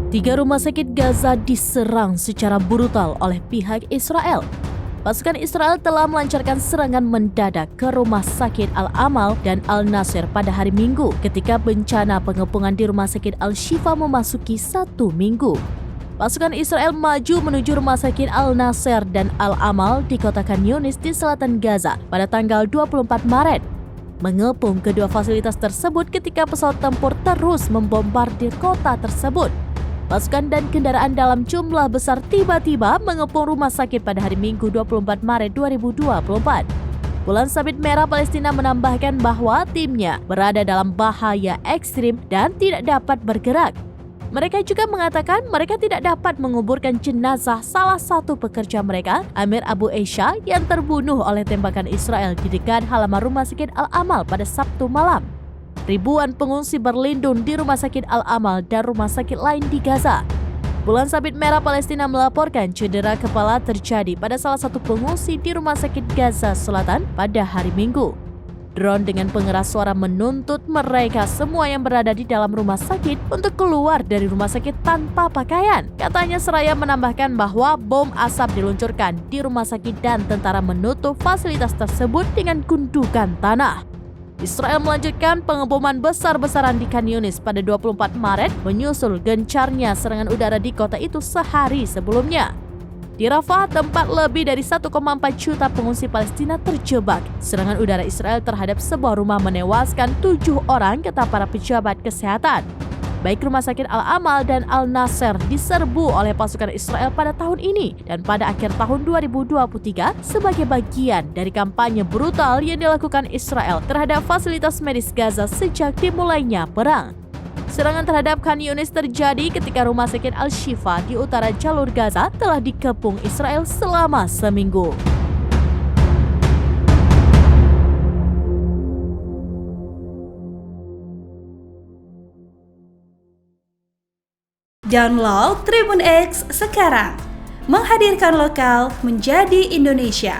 Tiga rumah sakit Gaza diserang secara brutal oleh pihak Israel. Pasukan Israel telah melancarkan serangan mendadak ke rumah sakit Al-Amal dan Al-Nasir pada hari Minggu ketika bencana pengepungan di rumah sakit Al-Shifa memasuki 1 minggu. Pasukan Israel maju menuju rumah sakit Al-Nasir dan Al-Amal di kota Khan Yunis di selatan Gaza pada tanggal 24 Maret. Mengepung kedua fasilitas tersebut ketika pesawat tempur terus membombardir kota tersebut. Pasukan dan kendaraan dalam jumlah besar tiba-tiba mengepung rumah sakit pada hari Minggu 24 Maret 2024. Bulan Sabit Merah Palestina menambahkan bahwa timnya berada dalam bahaya ekstrim dan tidak dapat bergerak. Mereka juga mengatakan mereka tidak dapat menguburkan jenazah salah satu pekerja mereka, Amir Abu Aisha, yang terbunuh oleh tembakan Israel di dekat halaman rumah sakit Al-Amal pada Sabtu malam. Ribuan pengungsi berlindung di rumah sakit Al-Amal dan rumah sakit lain di Gaza. Bulan Sabit Merah Palestina melaporkan cedera kepala terjadi pada salah satu pengungsi di rumah sakit Gaza Selatan pada hari Minggu. Drone dengan pengeras suara menuntut mereka semua yang berada di dalam rumah sakit untuk keluar dari rumah sakit tanpa pakaian. Katanya seraya menambahkan bahwa bom asap diluncurkan di rumah sakit dan tentara menutup fasilitas tersebut dengan gundukan tanah. Israel melanjutkan pengeboman besar-besaran di Khan Yunis pada 24 Maret menyusul gencarnya serangan udara di kota itu sehari sebelumnya. Di Rafah, tempat lebih dari 1,4 juta pengungsi Palestina terjebak. Serangan udara Israel terhadap sebuah rumah menewaskan 7 orang, kata para pejabat kesehatan. Baik rumah sakit Al-Amal dan Al-Nasir diserbu oleh pasukan Israel pada tahun ini dan pada akhir tahun 2023 sebagai bagian dari kampanye brutal yang dilakukan Israel terhadap fasilitas medis Gaza sejak dimulainya perang. Serangan terhadap Khan Yunis terjadi ketika rumah sakit Al-Shifa di utara jalur Gaza telah dikepung Israel selama seminggu. Download Tribun X sekarang, menghadirkan lokal menjadi Indonesia.